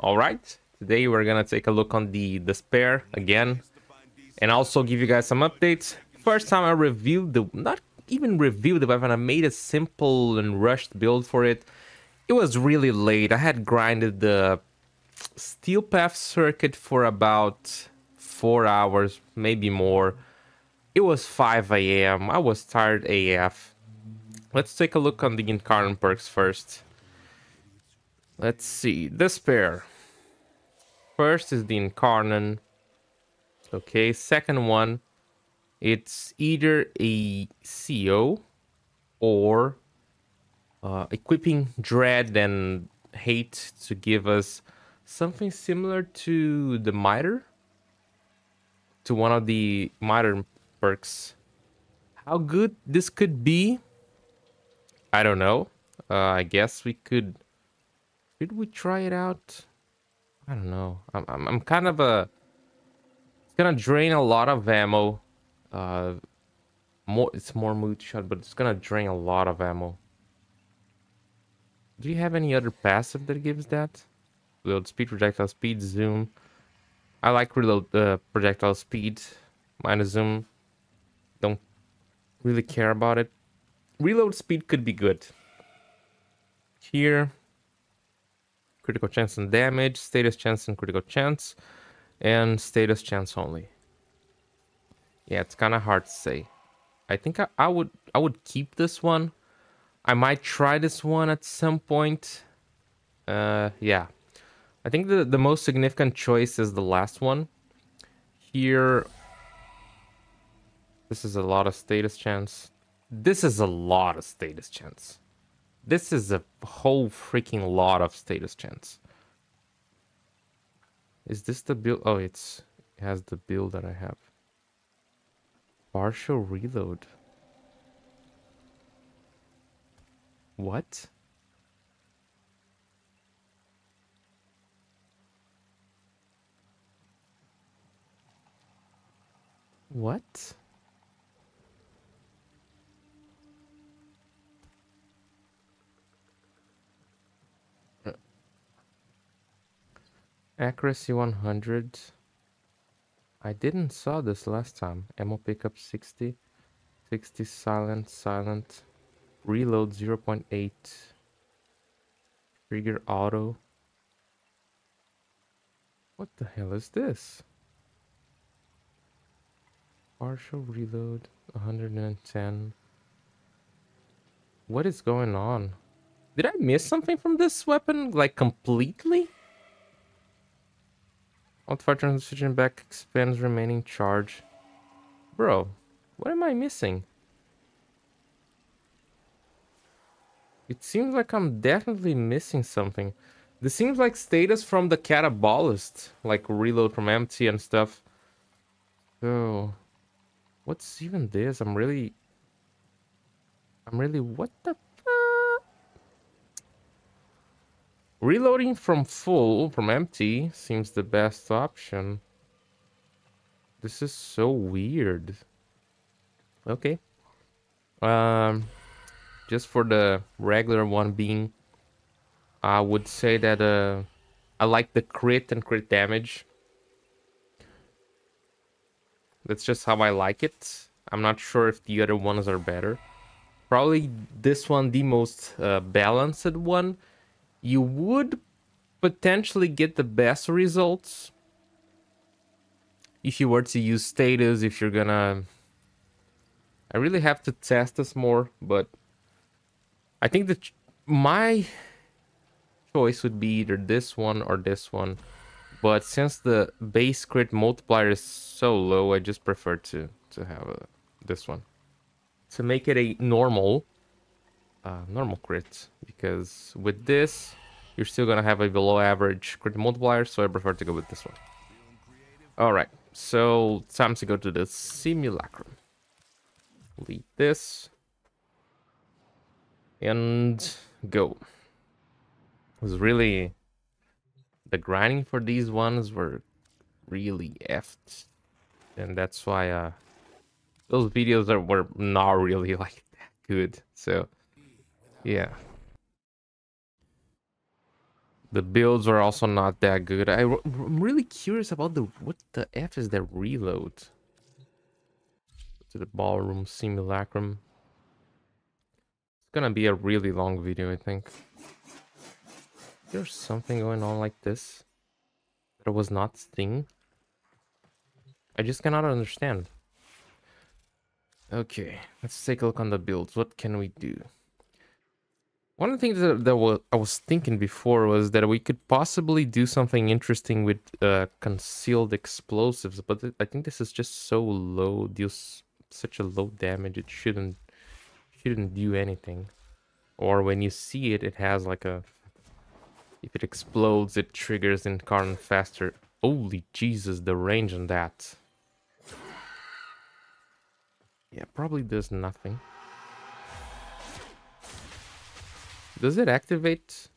Alright, today we're gonna take a look on the Despair again, and also give you guys some updates. First time I reviewed the, not even reviewed the weapon, I made a simple and rushed build for it. It was really late. I had grinded the Steel Path circuit for about 4 hours, maybe more. It was 5 a.m. I was tired AF. Let's take a look on the Incarnon perks first. Let's see, Despair. First is the Incarnon. Okay, second one, it's either a CO or equipping Dread and Hate to give us something similar to the Miter, to one of the Miter perks. How good this could be, I don't know. I guess we could. Should we try it out? I don't know. I'm kind of a. It's gonna drain a lot of ammo. It's more mood shot, but it's gonna drain a lot of ammo. Do you have any other passive that gives that? Reload speed, projectile speed, zoom. I like reload projectile speed minus zoom. Don't really care about it. Reload speed could be good. Here, critical chance and damage, status chance and critical chance, and status chance only. Yeah, it's kind of hard to say. I think I would keep this one. I might try this one at some point. Yeah. I think the most significant choice is the last one. Here, this is a lot of status chance. This is a lot of status chance. This is a whole freaking lot of status chance. Is this the build? Oh, it has the build that I have. Partial reload. What? What? Accuracy 100. I didn't saw this last time. Ammo pickup 60. 60 silent. Reload 0.8. Trigger auto. What the hell is this? Partial reload 110. What is going on? Did I miss something from this weapon? Like completely? Alt-fire transition back expands remaining charge. Bro, what am I missing? It seems like I'm definitely missing something. This seems like status from the Catabolist, like reload from empty and stuff. So, what's even this? I'm really, what the fuck? Reloading from full, from empty, seems the best option. This is so weird. Okay. Just for the regular one being, I would say that I like the crit and crit damage. That's just how I like it. I'm not sure if the other ones are better. Probably this one, the most balanced one. You would potentially get the best results if you were to use status, if you're gonna... I really have to test this more, but I think that my choice would be either this one or this one. But since the base crit multiplier is so low, I just prefer to have this one. To make it a normal crit, because with this you're still gonna have a below average crit multiplier, so I prefer to go with this one. All right, so time to go to the Simulacrum. Delete this and go. It was really, the grinding for these ones were really effed, and that's why those videos were not really like that good. So yeah, The builds are also not that good. I'm really curious about what the F is that reload. To the ballroom simulacrum. It's gonna be a really long video, I think. There's something going on like this that I was not seeing. I just cannot understand. Okay, let's take a look on the builds. What can we do? One of the things I was thinking before was that we could possibly do something interesting with concealed explosives, but I think this is just so low, deals such a low damage, it shouldn't do anything. Or when you see it, it has like a... If it explodes, it triggers Incarnon faster. Holy Jesus, the range on that. Yeah, probably does nothing. Does it activate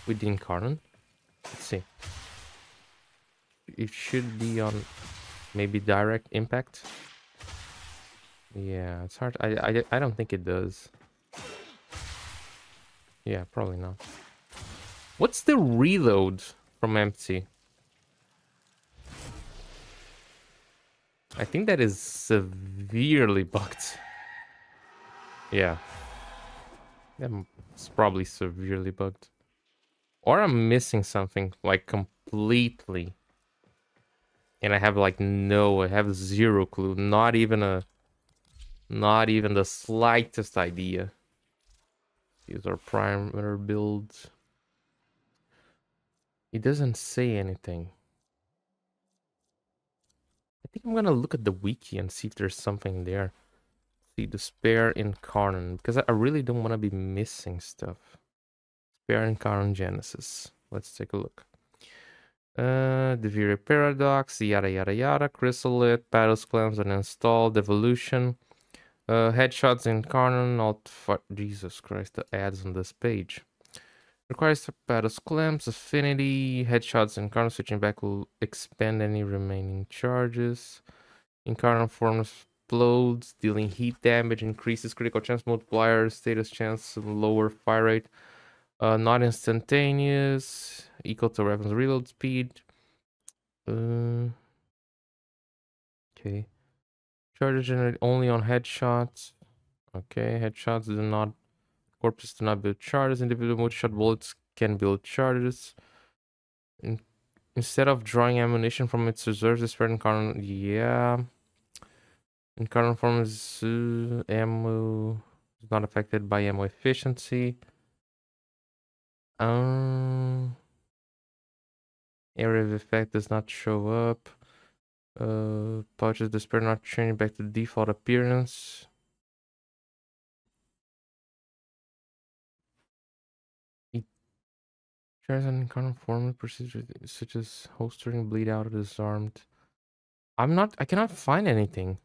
with the Incarnon? Let's see. It should be on maybe direct impact. Yeah, it's hard. I don't think it does. Yeah, probably not. What's the reload from empty? I think that is severely bugged. Yeah. It's probably severely bugged. Or I'm missing something, like, completely. And I have, like, I have zero clue. Not even the slightest idea. These are primer builds. It doesn't say anything. I think I'm gonna look at the wiki and see if there's something there. See, Despair Incarnon, because I really don't want to be missing stuff. Despair Incarnon Genesis. Let's take a look. Devere Paradox, yada yada yada, Chrysolite, Battles Clamps uninstalled, Evolution, Headshots Incarnon, Jesus Christ, the ads on this page. Requires Battles Clamps, Affinity, Headshots Incarnon, switching back will expand any remaining charges. Incarnon forms explodes, dealing heat damage, increases critical chance multiplier, status chance, lower fire rate. Not instantaneous, equal to weapons reload speed. Okay. Charges generate only on headshots. Okay, headshots do not... Corpses do not build charges. Individual multi-shot bullets can build charges. Instead of drawing ammunition from its reserves, this Incarnon... Yeah... Incarnon form is ammo is not affected by ammo efficiency. Area of effect does not show up. Pouches Despair not changing back to default appearance. It tries an Incarnon form procedure such as holstering, bleed out, or disarmed. I cannot find anything.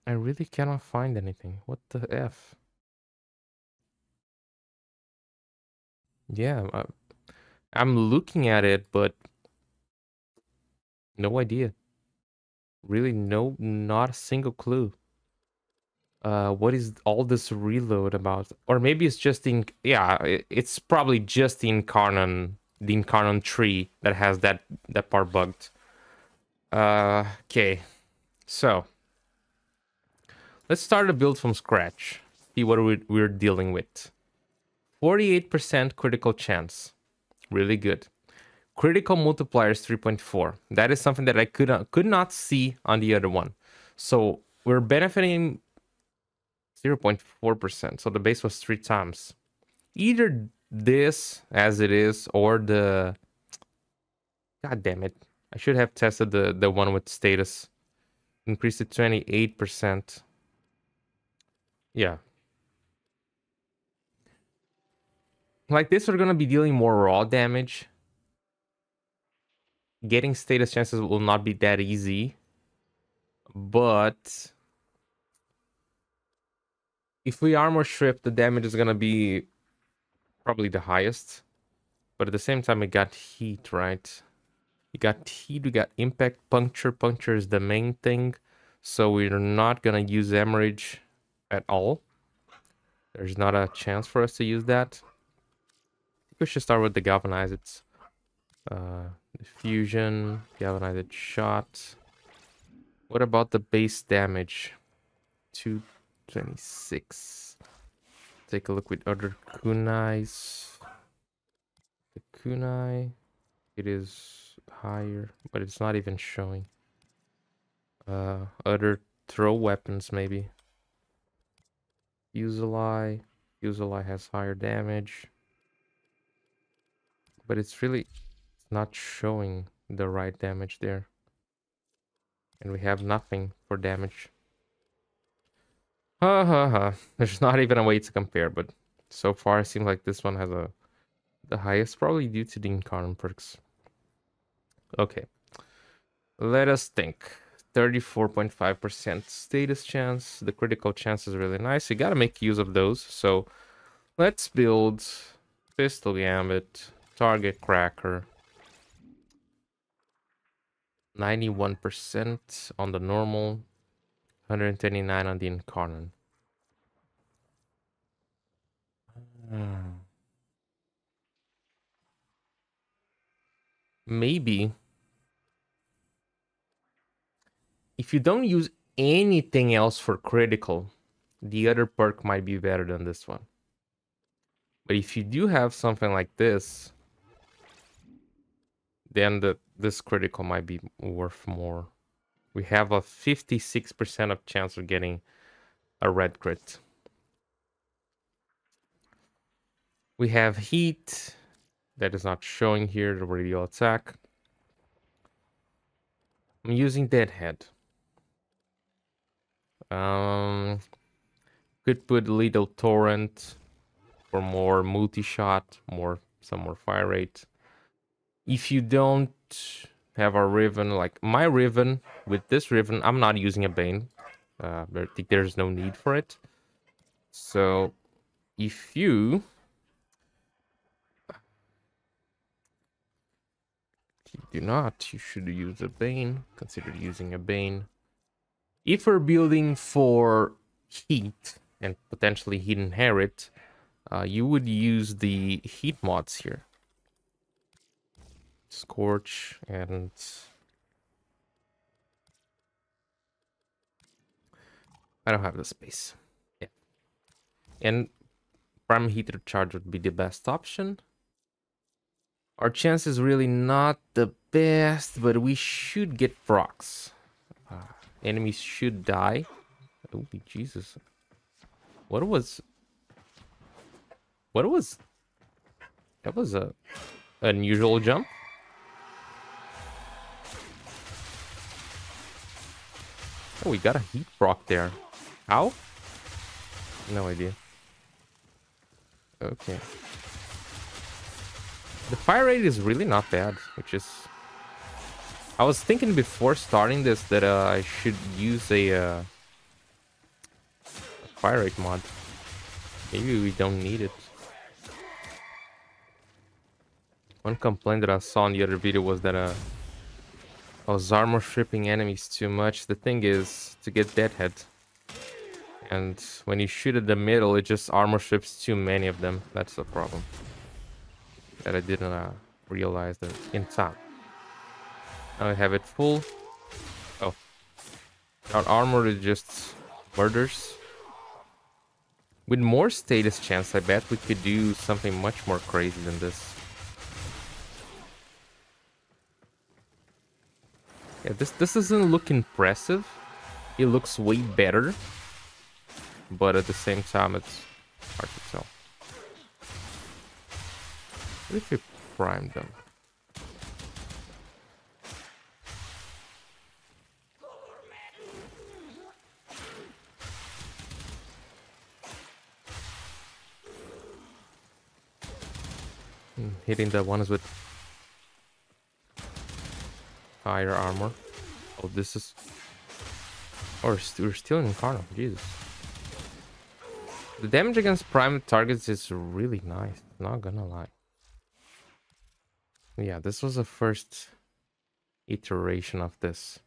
I really cannot find anything. What the F? Yeah, I'm looking at it, but no idea. Really, not a single clue. What is all this reload about? Or maybe it's just it's probably just the Incarnon tree that has that part bugged. Okay, so let's start a build from scratch. See what we're dealing with. 48% critical chance, really good. Critical multiplier is 3.4. That is something that I could not see on the other one. So we're benefiting 0.4%. So the base was 3 times. Either this as it is or the... God damn it. I should have tested the one with status. Increased to 28%. Yeah. Like this, we're going to be dealing more raw damage. Getting status chances will not be that easy. But if we armor strip, the damage is going to be probably the highest. But at the same time, we got heat, right? We got heat, we got impact, puncture. Puncture is the main thing. So we're not going to use hemorrhage at all. There's not a chance for us to use that. We should start with the galvanized. Diffusion, galvanized shot. What about the base damage? 226. Take a look with other kunais. The kunai, it is higher, but it's not even showing. Other throw weapons maybe. Fuseli. Fuseli has higher damage. But it's really not showing the right damage there. And we have nothing for damage. There's not even a way to compare, but so far it seems like this one has the highest, probably due to the Incarnon perks. Okay. Let us think. 34.5% status chance. The critical chance is really nice. You gotta make use of those. So let's build Pistol Gambit, Target Cracker. 91% on the normal, 129 on the Incarnon. Maybe if you don't use anything else for critical, the other perk might be better than this one. But if you do have something like this, then this critical might be worth more. We have a 56% of chance of getting a red crit. We have heat. That is not showing here, the radial attack. I'm using Deadhead. Could put Lethal Torrent for more multi-shot, some more fire rate. If you don't have a Riven, like my Riven, with this Riven, I'm not using a Bane. I think there's no need for it. So, if you do not, you should use a Bane. Consider using a Bane. If we're building for heat and potentially heat inherit, you would use the heat mods here. Scorch and I don't have the space. Yeah. And Prime Heater Charge would be the best option. Our chance is really not the best, but we should get procs. Enemies should die. Oh, Jesus. What was... That was a unusual jump. Oh, we got a heat proc there. How? No idea. Okay. The fire rate is really not bad, which is... I was thinking before starting this that I should use a fire rate mod. Maybe we don't need it. One complaint that I saw in the other video was that I was armor stripping enemies too much. The thing is to get Deadhead. And when you shoot at the middle, it just armor strips too many of them. That's the problem. That I didn't realize that in time. Now I have it full. Oh. Our armor is just murders. With more status chance, I bet we could do something much more crazy than this. Yeah, this doesn't look impressive. It looks way better. But at the same time, it's hard to tell. What if we prime them? Hitting the ones with higher armor. Oh, this is... Oh, we're still in Incarnon. Jesus. The damage against prime targets is really nice. Not gonna lie. Yeah, this was the first iteration of this.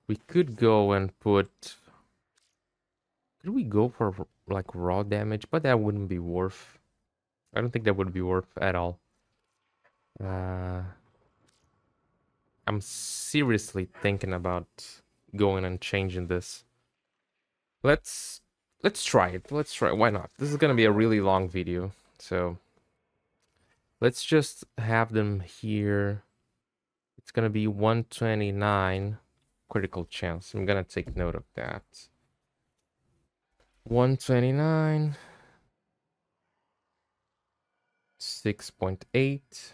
We could go and put... Could we go for like raw damage? But that wouldn't be worth. I don't think that would be worth at all. I'm seriously thinking about going and changing this. Let's try it. Let's try. Why not? This is gonna be a really long video, so let's just have them here. It's gonna be 129 critical chance. I'm gonna take note of that. 129, 6.8,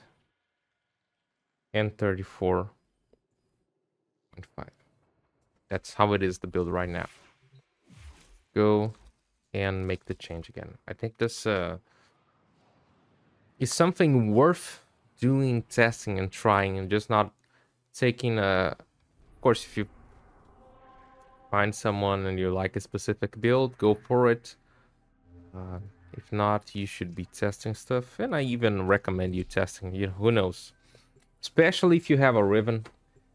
and 34.5. That's how it is the build right now. Go and make the change again. I think this is something worth doing, testing and trying, and just not taking of course, if you find someone and you like a specific build, go for it. If not, you should be testing stuff, and I even recommend you testing. You know, who knows, especially if you have a Riven.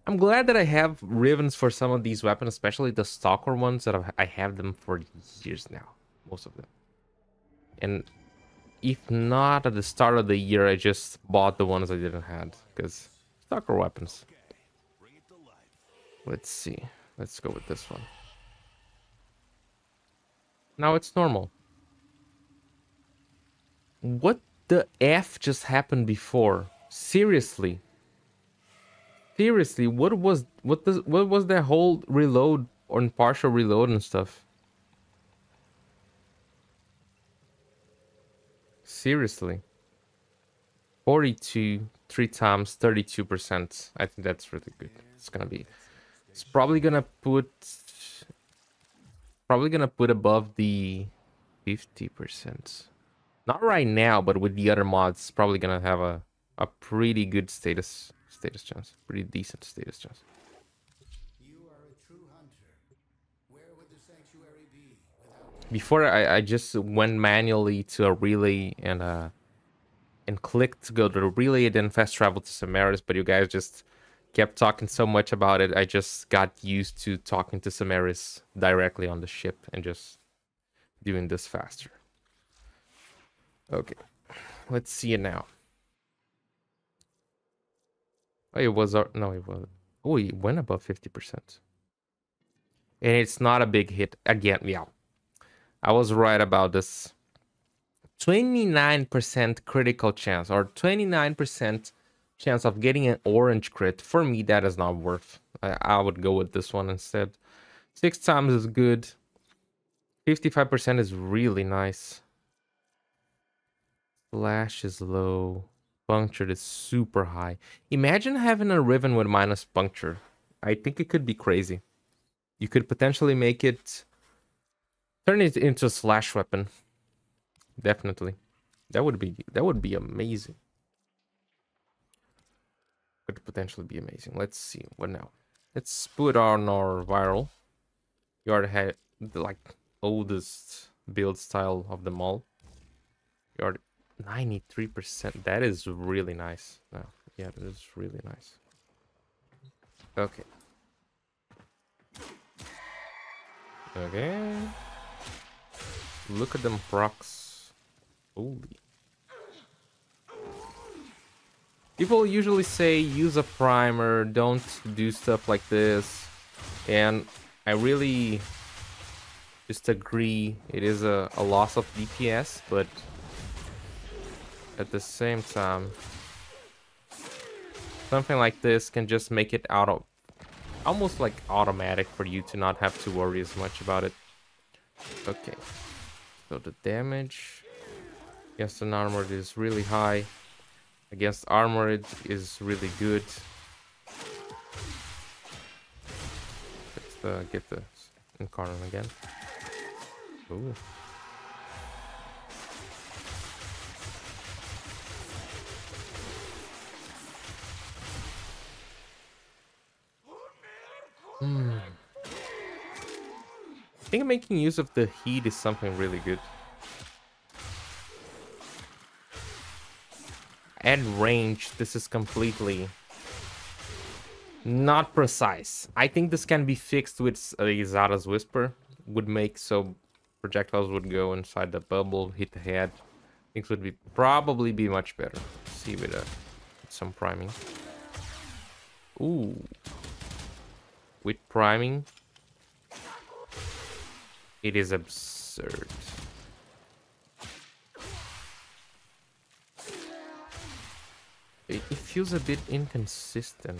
I'm glad that I have Rivens for some of these weapons, especially the Stalker ones that I have them for years now, most of them. And if not at the start of the year, I just bought the ones I didn't have, because Stalker weapons. Let's see. Let's go with this one. Now it's normal. What the F just happened before? Seriously. Seriously, what was that whole reload or partial reload and stuff? Seriously. 42, 3 times, 32%. I think that's really good. It's gonna be... It's probably gonna put above the 50%. Not right now, but with the other mods, it's probably gonna have a pretty good status chance. Pretty decent status chance. You are a true hunter. Where would the sanctuary be without... Before I just went manually to a relay and clicked to go to the relay and then fast travel to Samaris, but you guys just kept talking so much about it. I just got used to talking to Samaris directly on the ship and just doing this faster. Okay, let's see it now. Oh, it was... No, it wasn't. Oh, it went above 50%. And it's not a big hit. Again, yeah. I was right about this. 29% critical chance, or 29% chance of getting an orange crit. For me, that is not worth. I would go with this one instead. 6 times is good. 55% is really nice. Slash is low. Punctured is super high. Imagine having a Riven with minus puncture. I think it could be crazy. You could potentially make it... Turn it into a slash weapon. Definitely. That would be amazing. Could potentially be amazing. Let's see. What now? Let's put on our viral. You already had the like oldest build style of them all. You already 93%. That is really nice. No, yeah, that is really nice. Okay. Okay. Look at them procs. Holy. People usually say use a primer, don't do stuff like this. And I really just agree. It is a loss of DPS, but at the same time, something like this can just make it almost like automatic for you to not have to worry as much about it. Okay. So the damage against an armored is really high. Against armored is really good. Let's get the Incarnon again. Ooh. I think making use of the heat is something really good. At range, this is completely not precise. I think this can be fixed with Xata's Whisper. Would make so projectiles would go inside the bubble, hit the head. Things would be probably be much better. Let's see with some priming. Ooh. With priming, it is absurd. It feels a bit inconsistent.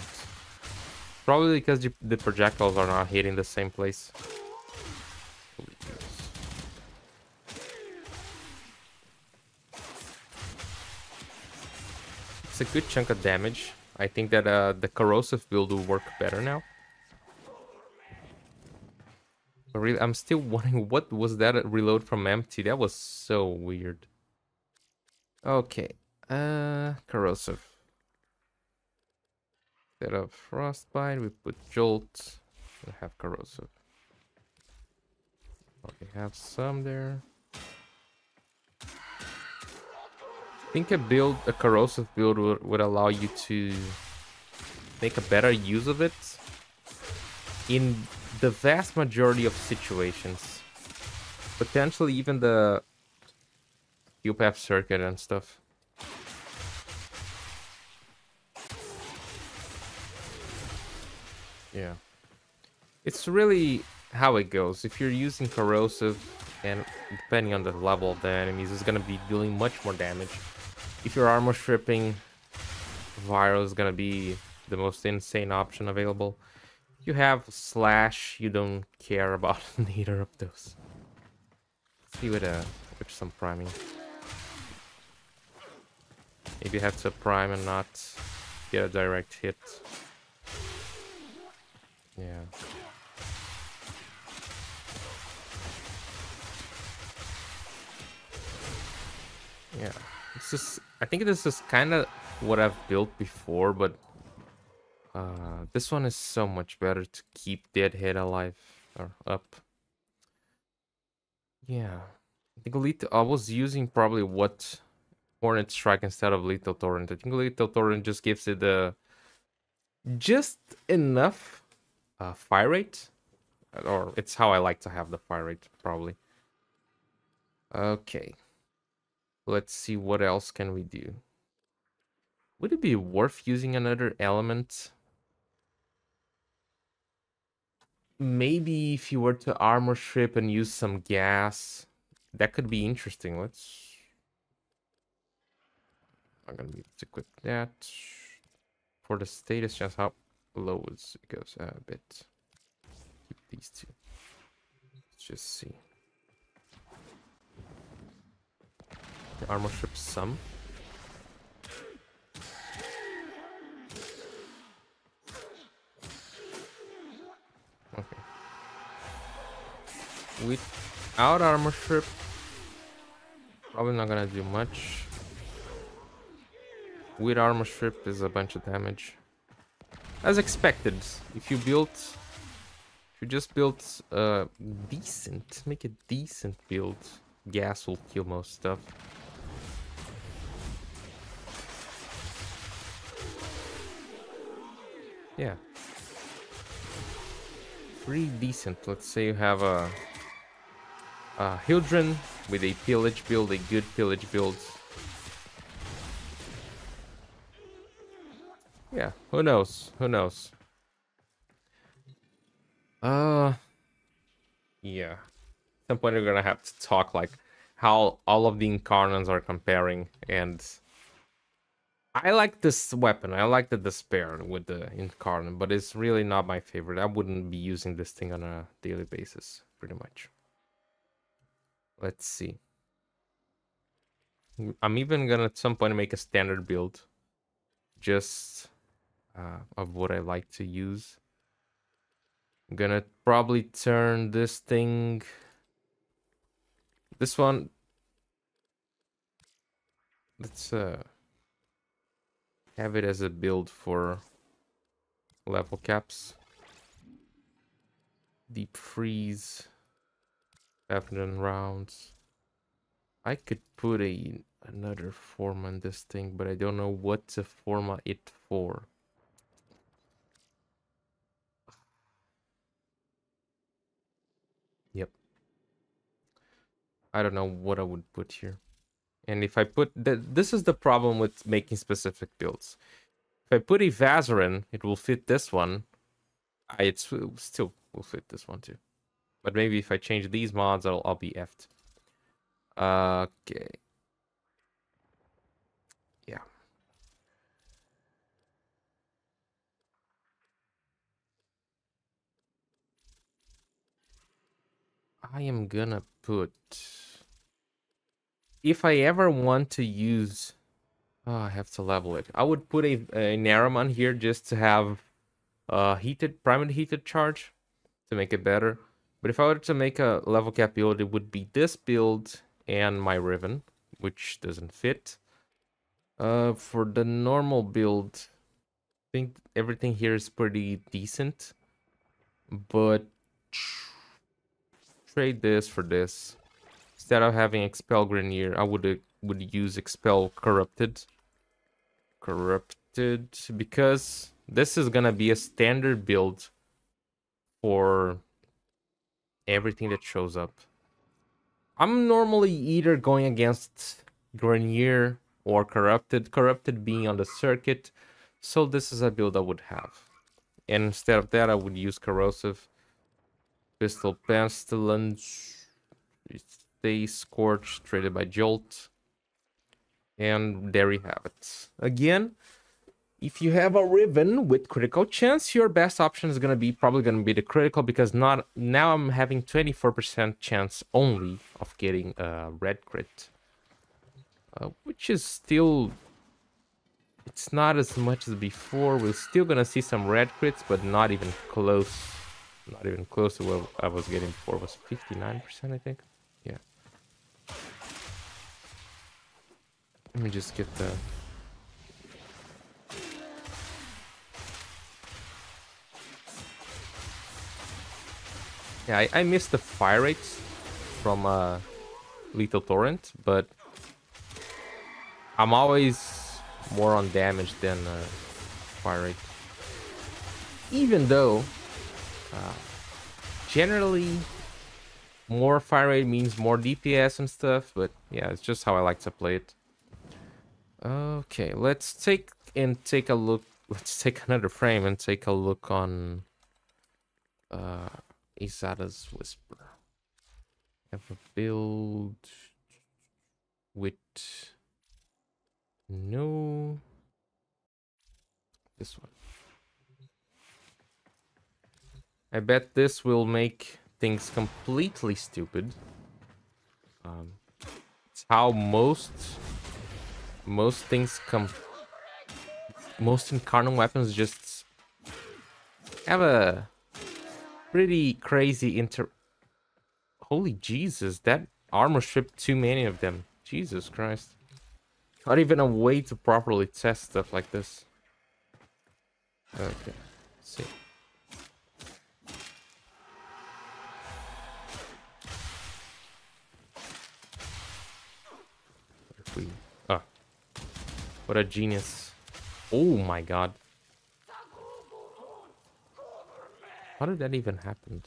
Probably because the projectiles are not hitting the same place. It's a good chunk of damage. I think that the corrosive build will work better now. But really, I'm still wondering, what was that reload from empty? That was so weird. Okay, corrosive. Instead of frostbite, we put jolt. We have corrosive. We have some there. I think a corrosive build would allow you to make a better use of it in the vast majority of situations. Potentially even the Q-Path circuit and stuff. Yeah. It's really how it goes. If you're using corrosive, and depending on the level of the enemies, it's gonna be dealing much more damage. If you're armor stripping, viral is gonna be the most insane option available. You have slash, you don't care about neither of those. Let's see with some priming. Maybe you have to prime and not get a direct hit. Yeah. Yeah. It's just, I think this is kind of what I've built before, but this one is so much better to keep Deadhead alive or up. Yeah. I think I was using probably what Hornet Strike instead of Lethal Torrent. I think Lethal Torrent just gives it just enough fire rate. Or it's how I like to have the fire rate, probably. Okay. Let's see what else can we do. Would it be worth using another element? Maybe if you were to armor strip and use some gas, that could be interesting. I'm gonna need to equip that. For the status, just how low it goes a bit. Keep these two. Let's just see. The armor strip some. Okay. Without armor strip, probably not gonna do much. With armor strip is a bunch of damage. As expected, if you just built make a decent build, gas will kill most stuff. Yeah. Pretty decent. Let's say you have a Hildren with a pillage build, a good pillage build. Yeah, who knows? Who knows? Yeah. At some point we're gonna have to talk like how all of the Incarnons are comparing, and I like this weapon. I like the Despair with the Incarnon, but it's really not my favorite. I wouldn't be using this thing on a daily basis, pretty much. Let's see. I'm even gonna at some point make a standard build just of what I like to use. I'm gonna probably turn this one. Let's have it as a build for level caps. Deep freeze. 7 rounds. I could put another form on this thing, but I don't know what to format it for. Yep. I don't know what I would put here. And if I put... This is the problem with making specific builds. If I put a Vazarin, it will fit this one. It still will fit this one too. But maybe if I change these mods, I'll be effed. Okay. Yeah. I am gonna put... If I ever want to use... Oh, I have to level it. I would put a Naraman here just to have primary heated charge to make it better. But if I were to make a level cap build, it would be this build and my Riven, which doesn't fit. For the normal build, I think everything here is pretty decent. But trade this for this. Instead of having Expel Grenier, I would use Expel Corrupted. Because this is gonna be a standard build for everything that shows up. I'm normally either going against Grenier or Corrupted being on the circuit, so this is a build I would have. And instead of that, I would use Corrosive, Pistol Pestilence, Stay Scorched, traded by Jolt, and there you have it. Again, if you have a Riven with critical chance, your best option is probably gonna be the critical, because now I'm having 24% chance only of getting a red crit, which is still, it's not as much as before. We're still gonna see some red crits, but not even close. Not even close to what I was getting before. It was 59%, I think. Yeah. Let me just get the... Yeah, I missed the fire rates from Lethal Torrent, but I'm always more on damage than fire rate. Even though, generally, more fire rate means more DPS and stuff, but yeah, it's just how I like to play it. Okay, let's take a look. Let's take another frame and take a look on Xata's Whisper. I have a build with no... This one. I bet this will make things completely stupid. It's how most things come... Most Incarnon weapons just have a pretty crazy Holy Jesus, that armor stripped too many of them. Jesus Christ. Not even a way to properly test stuff like this. Okay, let's see. Oh, what a genius. Oh my god. How did that even happen?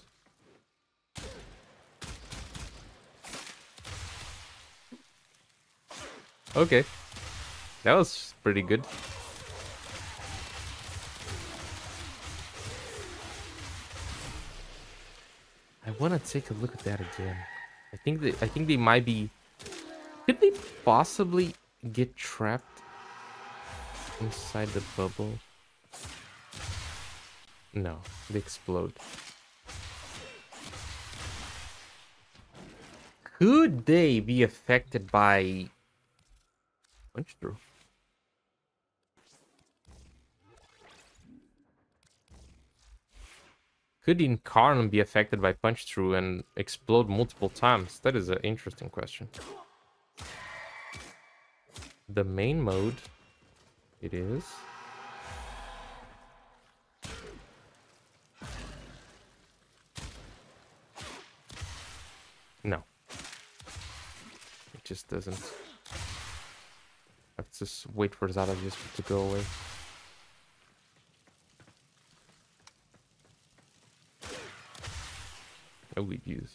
Okay. That was pretty good. I want to take a look at that again. I think they might be... Could they possibly get trapped inside the bubble? No, they explode. Could they be affected by punch through? Could Incarnon be affected by punch through and explode multiple times? That is an interesting question. The main mode, it is. No. It just doesn't. I have to just wait for Xata just to go away. No reviews.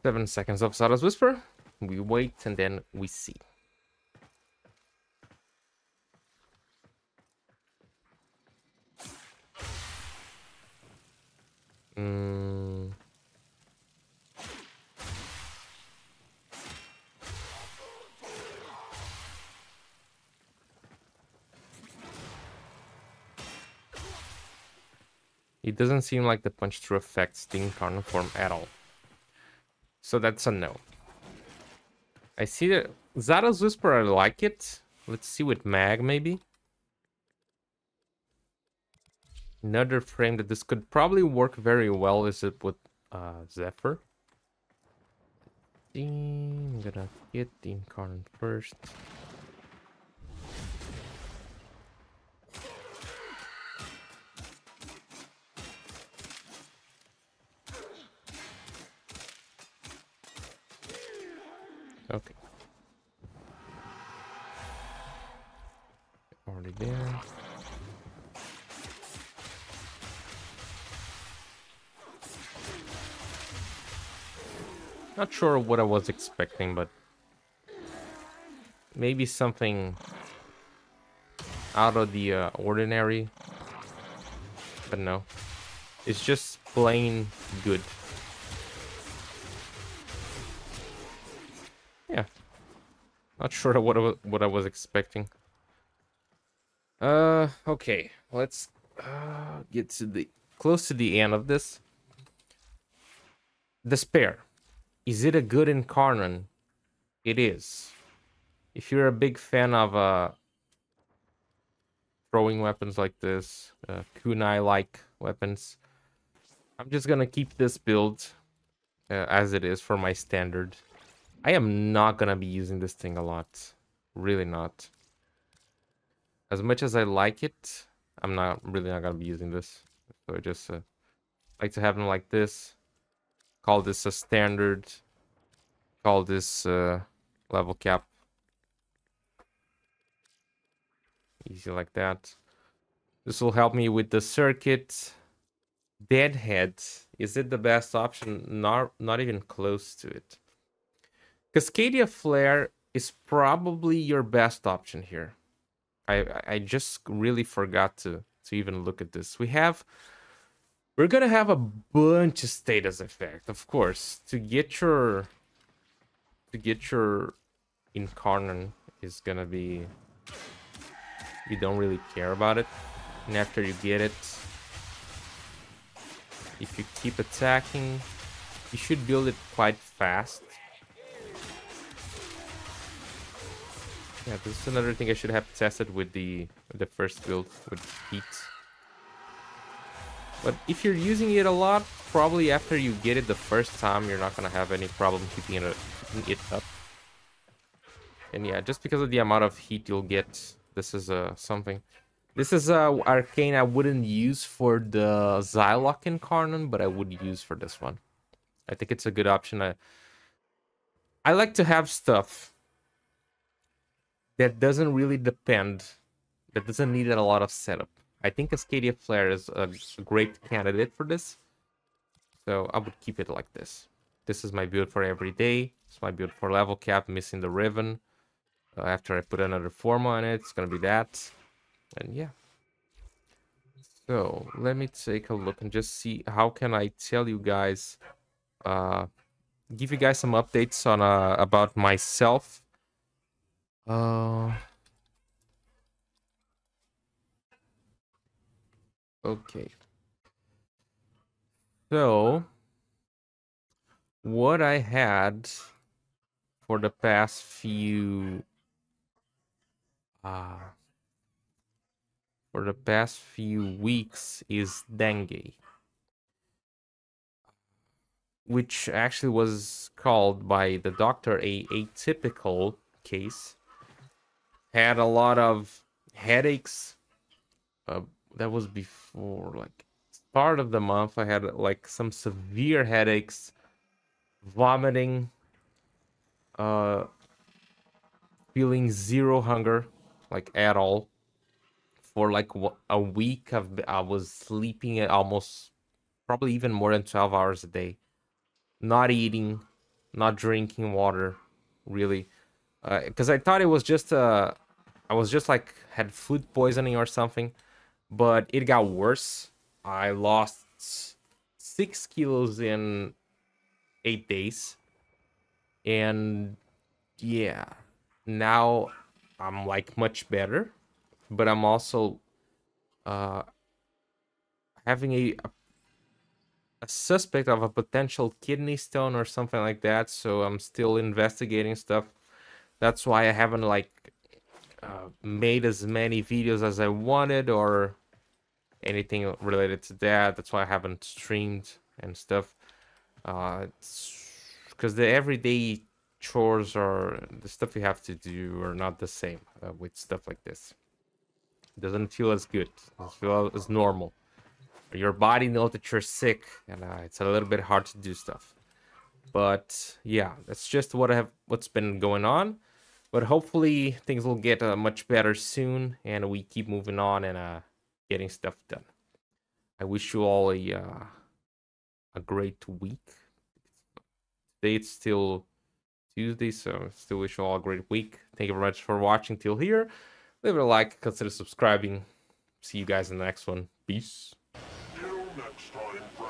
7 seconds of Xata's Whisper. We wait and then we see. It doesn't seem like the punch through affects the Incarnon form at all. So that's a no. I see that Xata's Whisper, I like it. Let's see with Mag, maybe. Another frame that this could probably work very well is it with Zephyr. I'm gonna get the Incarnon first. Okay. Already there. Not sure what I was expecting, but maybe something out of the ordinary. But no, it's just plain good. Yeah, not sure what I was expecting. Okay, let's get to the close to the end of this. Despair. Is it a good Incarnon? It is. If you're a big fan of throwing weapons like this, kunai-like weapons, I'm just gonna keep this build as it is for my standard. I am not gonna be using this thing a lot. Really not. As much as I like it, I'm really not gonna be using this. So I just like to have them like this. Call this a standard. Call this level cap. Easy like that. This will help me with the circuit. Deadhead. Is it the best option? Not even close to it. Cascadia Flare is probably your best option here. I just really forgot to even look at this. We're gonna have a bunch of status effect, of course. To get your Incarnon is gonna be, you don't really care about it, and after you get it, if you keep attacking, you should build it quite fast. Yeah, this is another thing I should have tested with the first build with heat. But if you're using it a lot, probably after you get it the first time, you're not gonna have any problem keeping it up. And yeah, just because of the amount of heat you'll get, this is something. This is arcane I wouldn't use for the Xylock Incarnon, but I would use for this one. I think it's a good option. I like to have stuff that doesn't really depend, that doesn't need a lot of setup. I think Cascadia Flare is a great candidate for this. So I would keep it like this. This is my build for every day. It's my build for level cap, missing the Riven. After I put another form on it, it's gonna be that. And yeah. So let me take a look and just see how can I tell you guys, give you guys some updates on about myself. Okay. So what I had for the past few weeks is dengue, which actually was called by the doctor a atypical case. Had a lot of headaches. That was before, like, start of the month. I had like some severe headaches, vomiting, feeling zero hunger, like at all. For like a week, I was sleeping at almost, probably even more than 12 hours a day, not eating, not drinking water, really, because I thought it was just I was just like had food poisoning or something, but it got worse. I lost 6 kilos in 8 days, and yeah, now I'm like much better, but I'm also uh having a suspect of a potential kidney stone or something like that, so I'm still investigating stuff. That's why I haven't like made as many videos as I wanted or anything related to that. That's why I haven't streamed and stuff. Because the everyday chores or the stuff you have to do are not the same with stuff like this. It doesn't feel as good. It doesn't feel as normal. Your body knows that you're sick, and it's a little bit hard to do stuff. But yeah, that's just what's been going on. But hopefully things will get much better soon, and we keep moving on and getting stuff done. I wish you all a great week. Today it's still Tuesday, so still wish you all a great week. Thank you very much for watching till here. Leave it a like, consider subscribing. See you guys in the next one. Peace. Till next time,